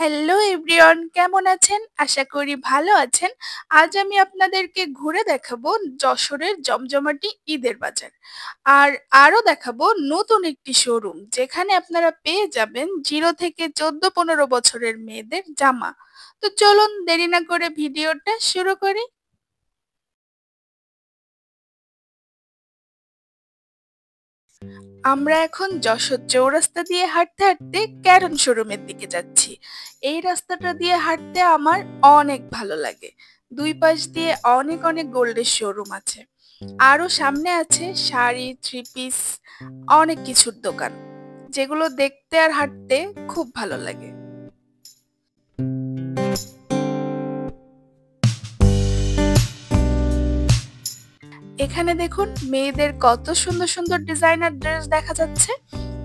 Hello everyone, কেমন আছেন? আশা করি ভালো আছেন। আজ আমি আপনাদেরকে ঘুরে দেখাবো যশোরের জমজমাটি ঈদের বাজার। আর আরো দেখাবো নতুন একটি শোরুম যেখানে আপনারা পেয়ে যাবেন 0 থেকে 14-15 বছরের মেয়েদের জামা। তো চলুন দেরি না করে ভিডিওটা শুরু করি। আমরা এখন যশোর চৌরাস্তা দিয়ে হাঁটতে হাঁটতে ক্যারন শোরুমের দিকে যাচ্ছি। এই রাস্তাটা দিয়ে হাঁটতে আমার অনেক ভালো লাগে। দুই পাশ দিয়ে অনেক অনেক গোল্ডের শোরুম আছে। আরো সামনে আছে শাড়ি, থ্রি পিস, অনেক কিছুর দোকান, যেগুলো দেখতে আর হাঁটতে খুব ভালো লাগে। এখানে দেখুন মেয়েদের কত সুন্দর সুন্দর ডিজাইনার ড্রেস দেখা যাচ্ছে।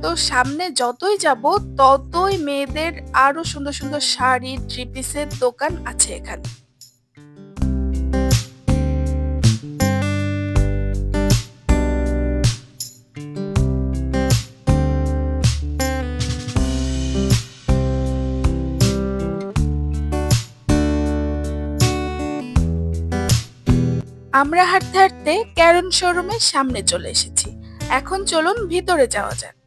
তো সামনে যতই যাব ততই মেয়েদের আরো সুন্দর সুন্দর শাড়ি, থ্রি পিসের দোকান আছে এখানে। আমরা হাঁটতে হাঁটতে ক্যারন শোরুমের সামনে চলে এসেছি। এখন চলুন ভিতরে যাওয়া যাক।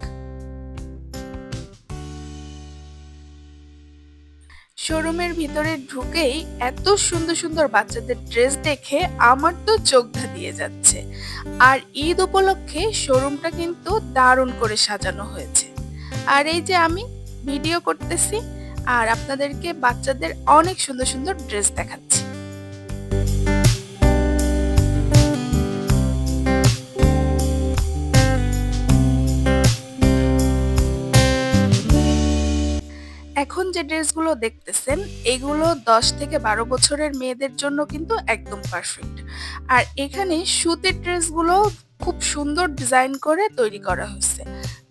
শোরুমের ভিতরে ঢুকেই এত সুন্দর সুন্দর বাচ্চাদের ড্রেস দেখে আমার তো চোখ ধাঁধিয়ে যাচ্ছে। আর ঈদ উপলক্ষে শোরুমটা কিন্তু দারুণ করে সাজানো হয়েছে। আর এই যে আমি ভিডিও করতেছি আর আপনাদেরকে বাচ্চাদের অনেক সুন্দর সুন্দর ড্রেস দেখাচ্ছি। এখন যে ড্রেসগুলো দেখতেছেন এগুলো 10 থেকে 12 বছরের মেয়েদের জন্য কিন্তু একদম পারফেক্ট। আর এখানে সুতির ড্রেসগুলো খুব সুন্দর ডিজাইন করে তৈরি করা হয়েছে।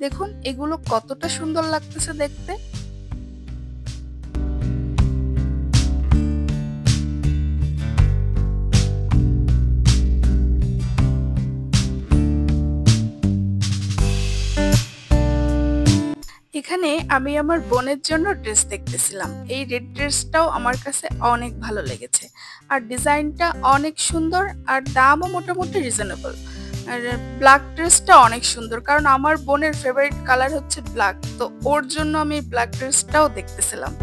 দেখুন এগুলো কতটা সুন্দর লাগতেছে দেখতে। এখানে আমি আমার বোনের জন্য ড্রেস দেখতেছিলাম। এই রেড ড্রেসটাও আমার কাছে অনেক ভালো লেগেছে। আর ডিজাইনটা অনেক সুন্দর আর দামও মোটামুটি রিজনেবল। আর ব্ল্যাক ড্রেসটা অনেক সুন্দর কারণ আমার বোনের ফেভারিট কালার হচ্ছে ব্ল্যাক। তো ওর জন্য আমি ব্ল্যাক ড্রেসটাও দেখতেছিলাম।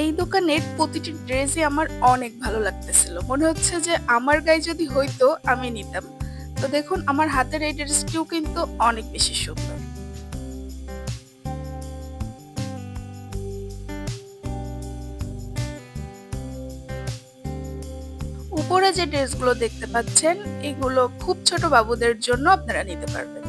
এই দোকানের প্রতিটি ড্রেসই আমার অনেক ভালো লাগতেছিল। মনে হচ্ছে যে আমার গায়ে যদি হইতো আমি নিতাম। তো দেখুন আমার হাতের এই ড্রেসটিও কিন্তু অনেক বেশি সুন্দর। উপরে যে ড্রেসগুলো দেখতে পাচ্ছেন এগুলো খুব ছোট বাবুদের জন্য আপনারা নিতে পারবেন।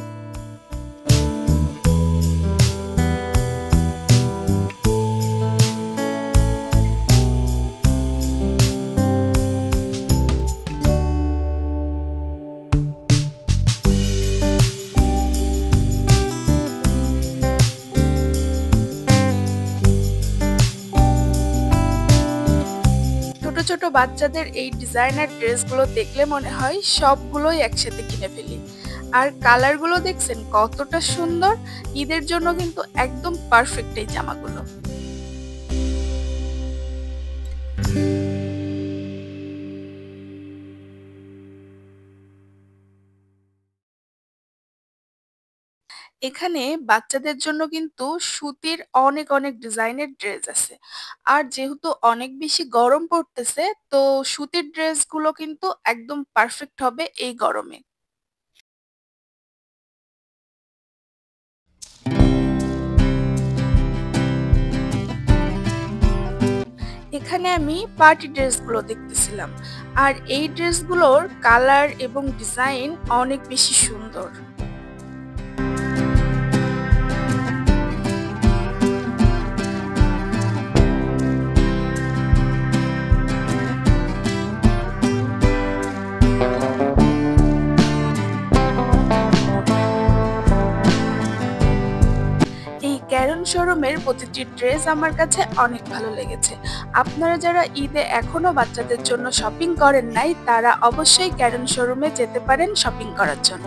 ছোট ছোট বাচ্চাদের এই ডিজাইনার ড্রেসগুলো দেখলে মনে হয় সবগুলোই একসাথে কিনে ফেলি। আর কালারগুলো দেখছেন কতটা সুন্দর। ঈদের জন্য কিন্তু একদম পারফেক্ট এই জামাগুলো। এখানে বাচ্চাদের জন্য কিন্তু সুতির অনেক অনেক ডিজাইনের ড্রেস আছে। আর যেহেতু অনেক বেশি গরম পড়তেছে তো সুতির ড্রেসগুলো কিন্তু একদম পারফেক্ট হবে এই গরমে। এখানে আমি পার্টি ড্রেসগুলো দেখতেছিলাম। আর এই ড্রেসগুলোর কালার এবং ডিজাইন অনেক বেশি সুন্দর। এই ক্যারন শোরুমে রকমের প্রতিটি ড্রেস আমার কাছে অনেক ভালো লেগেছে। আপনারা যারা ঈদে এখনো বাচ্চাদের জন্য শপিং করেন নাই, তারা অবশ্যই ক্যারন শোরুমে যেতে পারেন শপিং করার জন্য।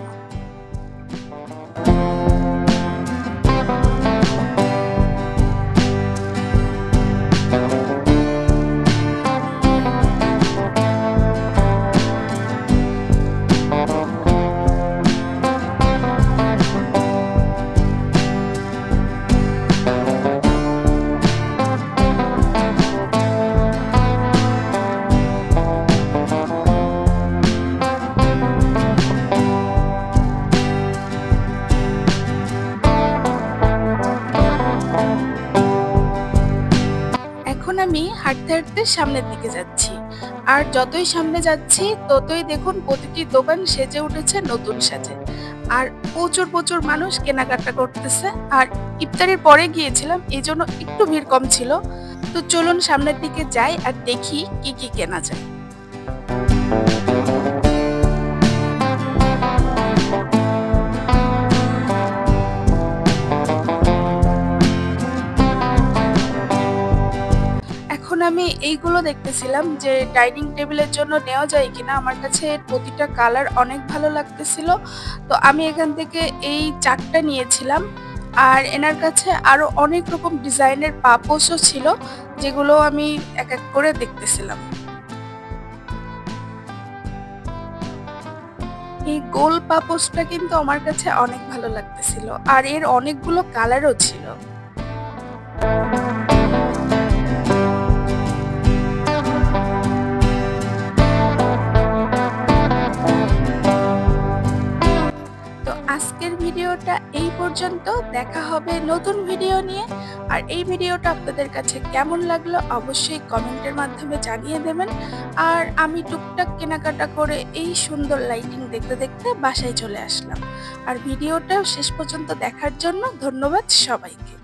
এখন আমি হাঁটতে হাঁটতে সামনের দিকে যাচ্ছি। আর যতই সামনে যাচ্ছি ততই দেখুন প্রতিটি দোকান সেজে উঠেছে নতুন সাজে। আর প্রচুর প্রচুর মানুষ কেনাকাটা করতেছে। আর ইফতারের পরে গিয়েছিলাম, এজন্য একটু ভিড় কম ছিল। তো চলুন সামনের দিকে যাই আর দেখি কি কি কেনা যায়। এখন আমি এইগুলো দেখতেছিলাম যে ডাইনিং টেবিলের জন্য নেওয়া যায় কিনা। আমার কাছে এর প্রতিটা কালার অনেক ভালো লাগতেছিল। তো আমি এখান থেকে এই ৪ টা নিয়েছিলাম। আর এনার কাছে আরো অনেক রকম ডিজাইনের পাপোশও ছিল, যেগুলো আমি এক এক করে দেখতেছিলাম। এই গোল পাপোশটা কিন্তু আমার কাছে অনেক ভালো লাগতেছিল। আর এর অনেকগুলো কালারও ছিল। তো আজকের ভিডিওটা এই পর্যন্ত। দেখা হবে নতুন ভিডিও নিয়ে। আর এই ভিডিওটা আপনাদের কাছে কেমন লাগলো অবশ্যই কমেন্টের মাধ্যমে জানিয়ে দেবেন। আর আমি টুকটাক কেনাকাটা করে এই সুন্দর লাইটিং দেখতে দেখতে বাসায় চলে আসলাম। আর ভিডিওটা শেষ পর্যন্ত দেখার জন্য ধন্যবাদ সবাইকে।